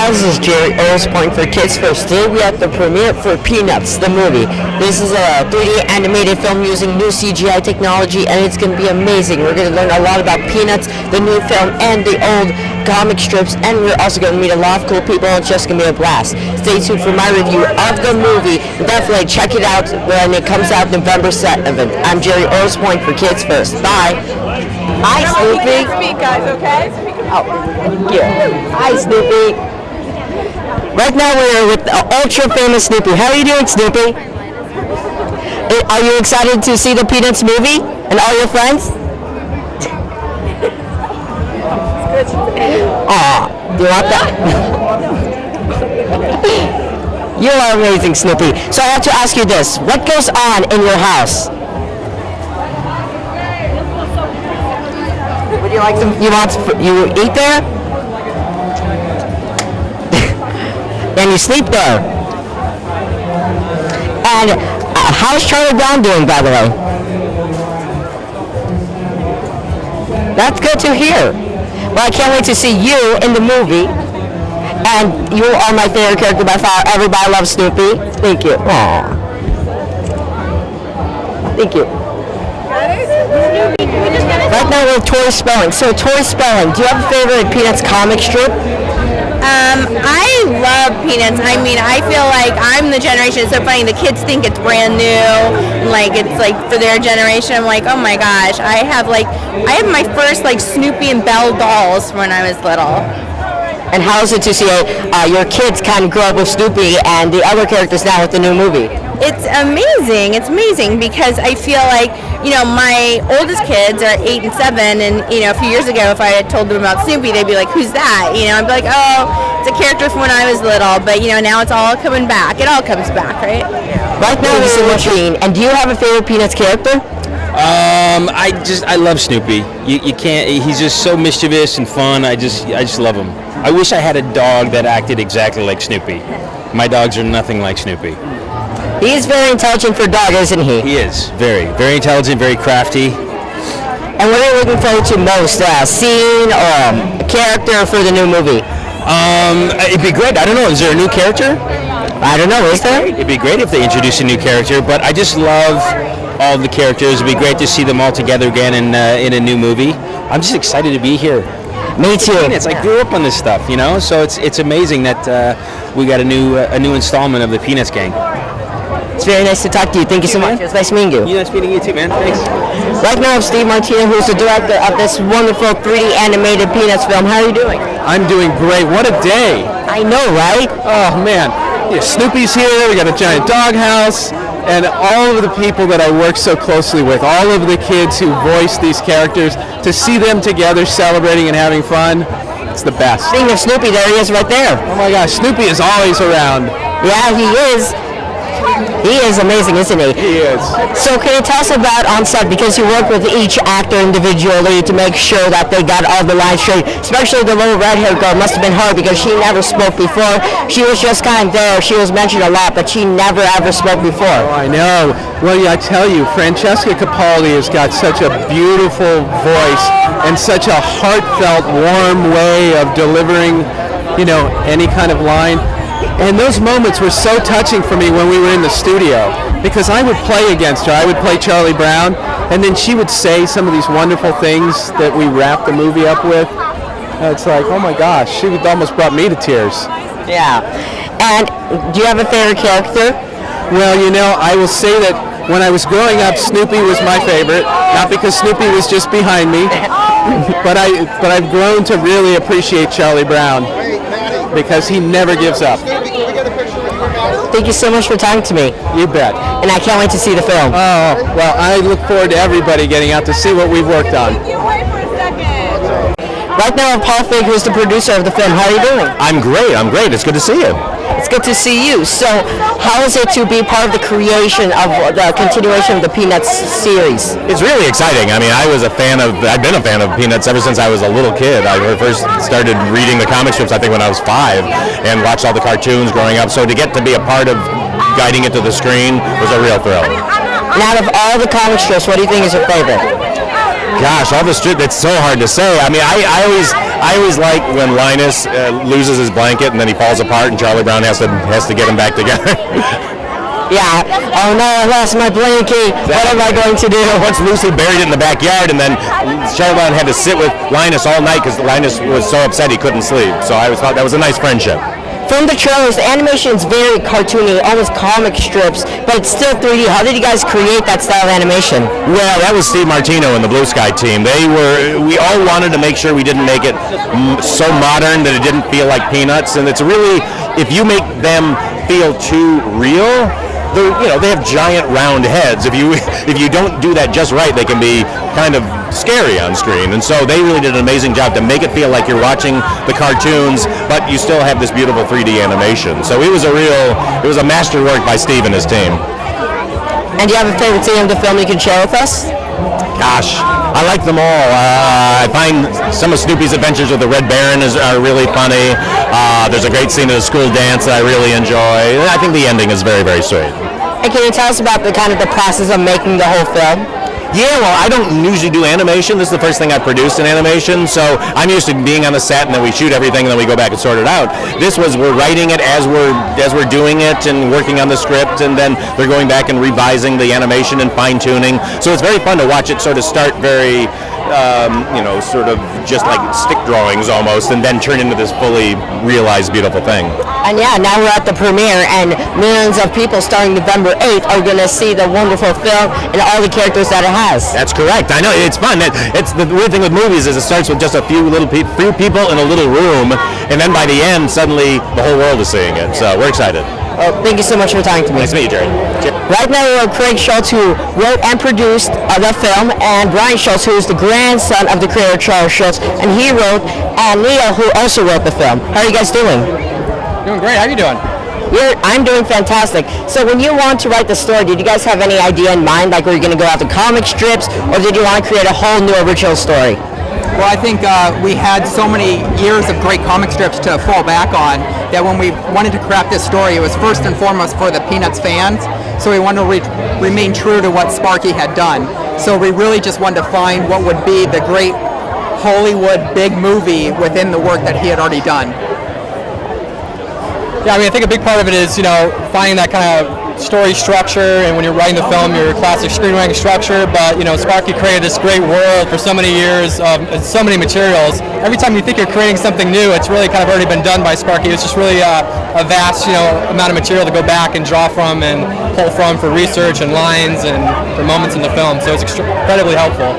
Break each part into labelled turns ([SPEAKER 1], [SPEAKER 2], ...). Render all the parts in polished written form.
[SPEAKER 1] guys, this is Gerry Point for Kids First. Today we have the premiere for Peanuts, the movie. This is a 3D animated film using new CGI technology, and it's going to be amazing. We're going to learn a lot about Peanuts, the new film, and the old comic strips, and we're also going to meet a lot of cool people. It's just going to be a blast. Stay tuned for my review of the movie. Definitely check it out when it comes out November 7th. I'm Gerry Point for Kids First. Bye. Hi, Snoopy.
[SPEAKER 2] Speak, guys, okay?
[SPEAKER 1] Oh, thank you. Hi, Snoopy. Right now we're with the ultra famous Snoopy. How are you doing, Snoopy? Are you excited to see the Peanuts movie and all your friends? Aw, do you want that? You are amazing, Snoopy. So I have to ask you this. What goes on in your house? Would you like some? You eat there? And you sleep there. And how's Charlie Brown doing, by the way? That's good to hear. Well, I can't wait to see you in the movie. And you are my favorite character by far. Everybody loves Snoopy. Thank you. Aww. Thank you. Right now we're with Tori Spelling. So Tori Spelling, do you have a favorite Peanuts comic strip?
[SPEAKER 2] I love Peanuts. I mean, I feel like I'm the generation. It's so funny. The kids think it's brand new. Like, it's like for their generation. I'm like, oh my gosh. I have my first like Snoopy and Belle dolls when I was little.
[SPEAKER 1] And how is it to see your kids kind of grow up with Snoopy and the other characters now with the new movie?
[SPEAKER 2] It's amazing. It's amazing because I feel like, my oldest kids are 8 and 7, and, a few years ago, if I had told them about Snoopy, they'd be like, who's that? I'd be like, oh, it's a character from when I was little, but, now it's all coming back. It all comes back, right?
[SPEAKER 1] Right now, we're watching. And do you have a favorite Peanuts character?
[SPEAKER 3] I love Snoopy. You can't. He's just so mischievous and fun. I just love him. I wish I had a dog that acted exactly like Snoopy. My dogs are nothing like Snoopy.
[SPEAKER 1] He is very intelligent for a dog, isn't he?
[SPEAKER 3] He is very, very intelligent, very crafty.
[SPEAKER 1] And what are you looking forward to most? Scene or a character for the new movie?
[SPEAKER 3] It'd be great. I don't know. Is there a new character?
[SPEAKER 1] I don't know. Is there?
[SPEAKER 3] It'd be great if they introduced a new character. But I just love all the characters. It'd be great to see them all together again in a new movie. I'm just excited to be here.
[SPEAKER 1] Me too.
[SPEAKER 3] I grew up on this stuff, So it's amazing that we got a new installment of the Peanuts gang.
[SPEAKER 1] It's very nice to talk to you. Thank you so much. It's nice meeting you.
[SPEAKER 3] Yeah, nice meeting you too, man. Thanks.
[SPEAKER 1] Right now, I'm Steve Martino, who's the director of this wonderful 3D animated Peanuts film. How are you doing?
[SPEAKER 4] I'm doing great. What a day.
[SPEAKER 1] I know, right?
[SPEAKER 4] Oh, man. Yeah, Snoopy's here. We got a giant doghouse. And all of the people that I work so closely with, all of the kids who voice these characters, to see them together celebrating and having fun, it's the best.
[SPEAKER 1] Speaking of Snoopy, there he is right there.
[SPEAKER 4] Oh my gosh, Snoopy is always around.
[SPEAKER 1] Yeah, he is. He is amazing, isn't he?
[SPEAKER 4] He is.
[SPEAKER 1] So can you tell us about on set, because you work with each actor individually to make sure that they got all the lines straight, especially the little red-haired girl must have been hard because she never spoke before. She was just kind of there. She was mentioned a lot, but she never ever spoke before.
[SPEAKER 4] Oh, I know. Well, yeah, I tell you, Francesca Capaldi has got such a beautiful voice and such a heartfelt, warm way of delivering, any kind of line. And those moments were so touching for me when we were in the studio, because I would play against her. I would play Charlie Brown, and then she would say some of these wonderful things that we wrapped the movie up with. It's like, oh my gosh, she almost brought me to tears.
[SPEAKER 1] Yeah. And do you have a favorite character?
[SPEAKER 4] Well, I will say that when I was growing up, Snoopy was my favorite, not because Snoopy was just behind me, but I've grown to really appreciate Charlie Brown, because he never gives up.
[SPEAKER 1] Thank you so much for talking to me.
[SPEAKER 4] You bet.
[SPEAKER 1] And I can't wait to see the film.
[SPEAKER 4] Oh, well, I look forward to everybody getting out to see what we've worked on.
[SPEAKER 1] Right now, I'm Paul Fig, who's the producer of the film. How are you doing?
[SPEAKER 5] I'm great. It's good to see you.
[SPEAKER 1] It's good to see you. So, how is it to be part of the creation of the continuation of the Peanuts series?
[SPEAKER 5] It's really exciting. I mean, I've been a fan of Peanuts ever since I was a little kid. I first started reading the comic strips, I think, when I was 5, and watched all the cartoons growing up. So to get to be a part of guiding it to the screen was a real thrill.
[SPEAKER 1] And out of all the comic strips, what do you think is your favorite?
[SPEAKER 5] Gosh, all the it's so hard to say. I mean, I always like when Linus loses his blanket and then he falls apart and Charlie Brown has to get him back together.
[SPEAKER 1] Yeah. Oh no, I lost my blanket. What am I going to do?
[SPEAKER 5] Once Lucy buried it in the backyard, and then Charlie Brown had to sit with Linus all night because Linus was so upset he couldn't sleep. So I thought that was a nice friendship.
[SPEAKER 1] From the trailers, the animation is very cartoony, almost comic strips, but it's still 3D. How did you guys create that style of animation?
[SPEAKER 5] Well, that was Steve Martino and the Blue Sky team. We all wanted to make sure we didn't make it so modern that it didn't feel like Peanuts. And it's really, if you make them feel too real, they have giant round heads. If you don't do that just right, they can be kind of scary on screen. And so they really did an amazing job to make it feel like you're watching the cartoons, but you still have this beautiful 3D animation. So it was a masterwork by Steve and his team.
[SPEAKER 1] And do you have a favorite scene of the film you can share with us?
[SPEAKER 5] Gosh, I like them all. I find some of Snoopy's adventures with the Red Baron are really funny. There's a great scene at a school dance that I really enjoy. I think the ending is very, very sweet.
[SPEAKER 1] And can you tell us about the process of making the whole film?
[SPEAKER 5] Yeah, well, I don't usually do animation. This is the first thing I produced in animation, so I'm used to being on the set and then we shoot everything and then we go back and sort it out. We're writing it as we're doing it and working on the script, and then they're going back and revising the animation and fine-tuning. So it's very fun to watch it sort of start very, sort of just like stick drawings almost, and then turn into this fully realized, beautiful thing.
[SPEAKER 1] And yeah, now we're at the premiere, and millions of people starting November 8th are going to see the wonderful film and all the characters that it has.
[SPEAKER 5] That's correct. I know, it's fun. It's the weird thing with movies is it starts with just a few people in a little room, and then by the end, suddenly the whole world is seeing it. So we're excited.
[SPEAKER 1] Well, thank you so much for talking to me.
[SPEAKER 5] Nice to meet you, Gerry.
[SPEAKER 1] Right now we're with Craig Schultz, who wrote and produced the film, and Brian Schultz, who is the grandson of the creator Charles Schultz, and he wrote, and Leo, who also wrote the film. How are you guys doing?
[SPEAKER 6] Doing great. How are you doing?
[SPEAKER 1] I'm doing fantastic. So when you want to write the story, did you guys have any idea in mind, like were you going to go after comic strips, or did you want to create a whole new original story?
[SPEAKER 6] Well, I think we had so many years of great comic strips to fall back on that when we wanted to craft this story, it was first and foremost for the Peanuts fans. So we wanted to remain true to what Sparky had done. So we really just wanted to find what would be the great Hollywood big movie within the work that he had already done.
[SPEAKER 7] Yeah, I mean, I think a big part of it is, finding that kind of story structure, and when you're writing the film, your classic screenwriting structure, but, Sparky created this great world for so many years, so many materials. Every time you think you're creating something new, it's really kind of already been done by Sparky. It's just really a vast, amount of material to go back and draw from and pull from for research and lines and for moments in the film, so it's incredibly helpful.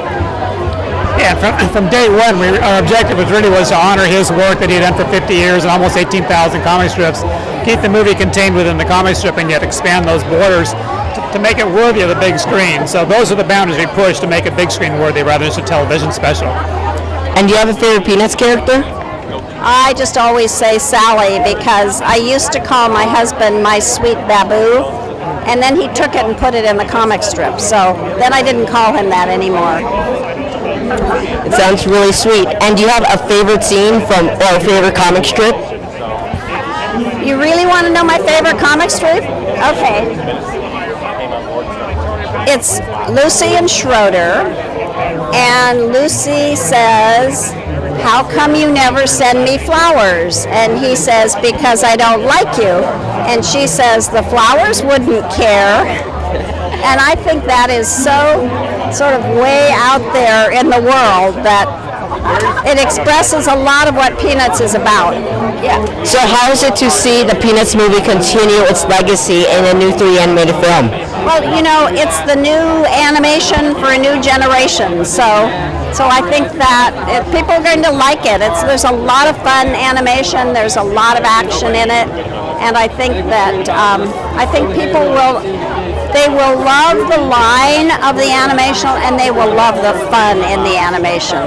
[SPEAKER 8] Yeah, from day one, our objective was to honor his work that he had done for 50 years and almost 18,000 comic strips, keep the movie contained within the comic strip and yet expand those borders to make it worthy of the big screen. So those are the boundaries we pushed to make it big screen worthy rather than just a television special.
[SPEAKER 1] And do you have a favorite Peanuts character?
[SPEAKER 9] I just always say Sally because I used to call my husband my sweet Babu, and then he took it and put it in the comic strip. So then I didn't call him that anymore.
[SPEAKER 1] It sounds really sweet. And do you have a favorite scene or a favorite comic strip?
[SPEAKER 9] You really want to know my favorite comic strip? Okay. It's Lucy and Schroeder, and Lucy says, "How come you never send me flowers?" And he says, "Because I don't like you." And she says, "The flowers wouldn't care." And I think that is so sort of way out there in the world that it expresses a lot of what Peanuts is about. Yeah.
[SPEAKER 1] So how is it to see the Peanuts movie continue its legacy in a new 3D animated film?
[SPEAKER 9] Well, it's the new animation for a new generation. So I think that people are going to like it. There's a lot of fun animation. There's a lot of action in it, and I think that people will. They will love the line of the animation, and they will love the fun in the animation.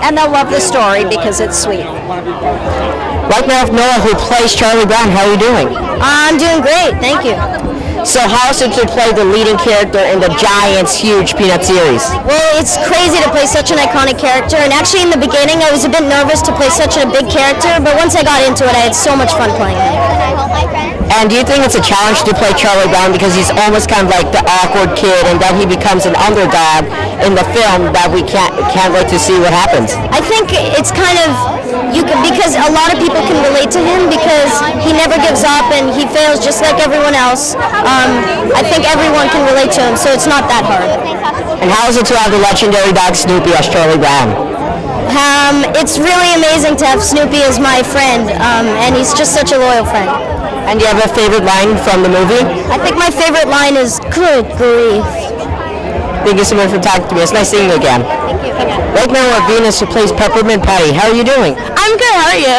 [SPEAKER 9] And they'll love the story because it's sweet.
[SPEAKER 1] Right now, Noah, who plays Charlie Brown, how are you doing?
[SPEAKER 10] I'm doing great, thank you.
[SPEAKER 1] So how is it to play the leading character in the Giants' huge Peanut series?
[SPEAKER 10] Well, it's crazy to play such an iconic character, and actually in the beginning I was a bit nervous to play such a big character, but once I got into it, I had so much fun playing it.
[SPEAKER 1] And do you think it's a challenge to play Charlie Brown because he's almost kind of like the awkward kid, and then he becomes an underdog in the film that we can't wait to see what happens?
[SPEAKER 10] I think it's kind of because a lot of people can relate to him because he never gives up and he fails just like everyone else. I think everyone can relate to him, so it's not that hard.
[SPEAKER 1] And how is it to have the legendary dog Snoopy as Charlie Brown?
[SPEAKER 10] It's really amazing to have Snoopy as my friend, and he's just such a loyal friend.
[SPEAKER 1] And do you have a favorite line from the movie?
[SPEAKER 10] I think my favorite line is, "Good grief."
[SPEAKER 1] Thank you so much for talking to me. It's nice seeing you again.
[SPEAKER 10] Thank you.
[SPEAKER 1] Right now we're Venus, who plays Peppermint Patty. How are you doing?
[SPEAKER 2] I'm good. How are you?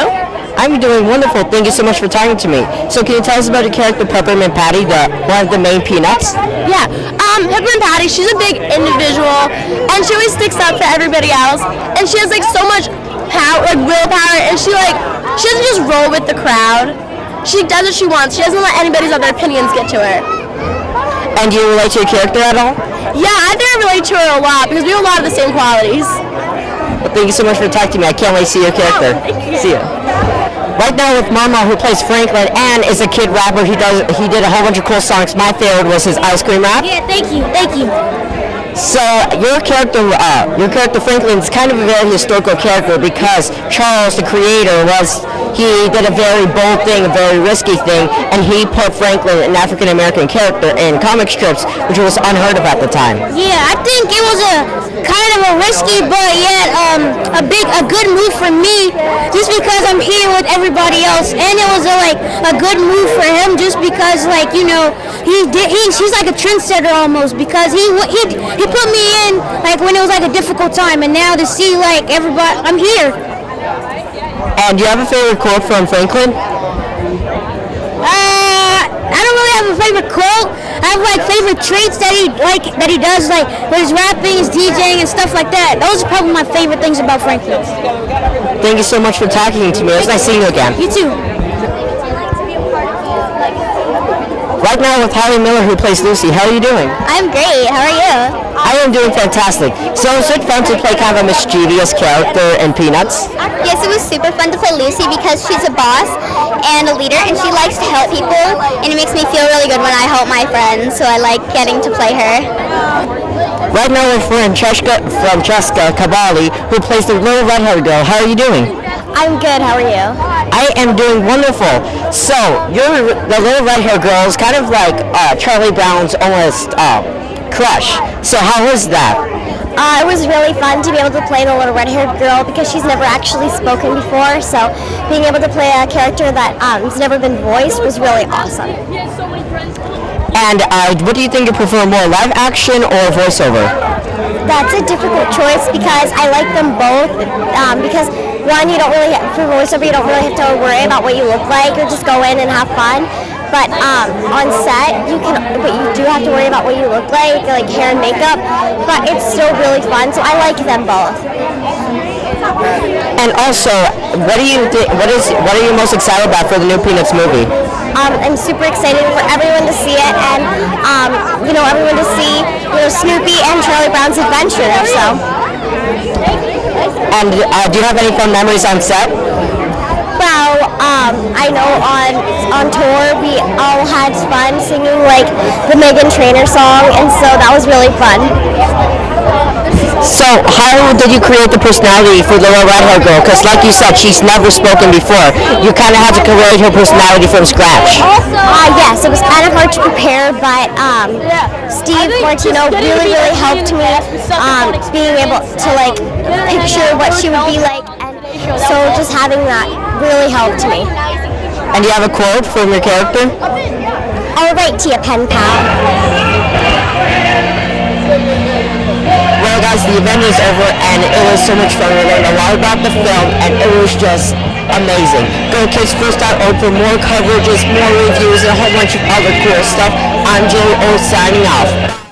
[SPEAKER 1] I'm doing wonderful. Thank you so much for talking to me. So can you tell us about the character Peppermint Patty, one of the main Peanuts?
[SPEAKER 2] Yeah. Peppermint Patty, she's a big individual, and she always sticks up for everybody else, and she has like so much power, like willpower, and she doesn't just roll with the crowd. She does what she wants. She doesn't let anybody's other opinions get to her.
[SPEAKER 1] And do you relate to your character at all?
[SPEAKER 2] Yeah, I think I relate to her a lot because we have a lot of the same qualities.
[SPEAKER 1] Well, thank you so much for talking to me. I can't wait to see your character. See you. Right now with Mama, who plays Franklin, and is a kid rapper. He did a whole bunch of cool songs. My favorite was his ice cream rap.
[SPEAKER 10] Yeah, thank you.
[SPEAKER 1] So your character Franklin is kind of a very historical character because Charles, the creator, he did a very bold thing, a very risky thing, and he put Franklin, an African American character, in comic strips, which was unheard of at the time.
[SPEAKER 10] Yeah, I think it was a kind of a risky, but yet a good move for me, just because I'm here with everybody else, and it was a good move for him, just because he's like a trendsetter almost, because he put me in when it was a difficult time, and now to see everybody, I'm here.
[SPEAKER 1] And do you have a favorite quote from Franklin?
[SPEAKER 10] I don't really have a favorite quote. I have favorite traits that he does, with his rapping, his DJing, and stuff like that. Those are probably my favorite things about Franklin.
[SPEAKER 1] Thank you so much for talking to me. It was nice seeing you again.
[SPEAKER 10] You too.
[SPEAKER 1] Right now with Holly Miller, who plays Lucy. How are you doing?
[SPEAKER 10] I'm great. How are you?
[SPEAKER 1] I am doing fantastic. So is it fun to play kind of a mischievous character in Peanuts?
[SPEAKER 10] Yes, it was super fun to play Lucy because she's a boss and a leader, and she likes to help people, and it makes me feel really good when I help my friends, so I like getting to play her.
[SPEAKER 1] Right now with Francesca Capaldi, who plays the little red-haired girl. How are you doing?
[SPEAKER 10] I'm good. How are you?
[SPEAKER 1] I am doing wonderful. So, the little red-haired girl is kind of like Charlie Brown's almost crush. So how was that?
[SPEAKER 10] It was really fun to be able to play the little red-haired girl because she's never actually spoken before. So being able to play a character that has never been voiced was really awesome.
[SPEAKER 1] And what do you think you prefer more, live action or voiceover?
[SPEAKER 10] That's a difficult choice because I like them both. Because one, for voiceover, you don't really have to worry about what you look like. You just go in and have fun. But on set, you do have to worry about what you look like hair and makeup. But it's still really fun, so I like them both.
[SPEAKER 1] And also, what are you most excited about for the new Peanuts movie?
[SPEAKER 10] I'm super excited for everyone to see it, and everyone to see Snoopy and Charlie Brown's adventure. So.
[SPEAKER 1] And do you have any fun memories on set?
[SPEAKER 10] Well, I know on tour we all had fun singing the Meghan Trainor song, and so that was really fun.
[SPEAKER 1] So how did you create the personality for the little red-haired girl? Because like you said, she's never spoken before. You kind of had to create her personality from scratch.
[SPEAKER 10] Yes, it was kind of hard to prepare, but Steve Martino really helped me being able to picture what she would be like, and so just having that really helped me.
[SPEAKER 1] And do you have a quote from your character?
[SPEAKER 10] I'll write to you, pen pal.
[SPEAKER 1] Well guys, the event is over and it was so much fun. We learned a lot about the film and it was just amazing. Go kidsfirst.org for more coverages, more reviews, and a whole bunch of other cool stuff. I'm Gerry signing off.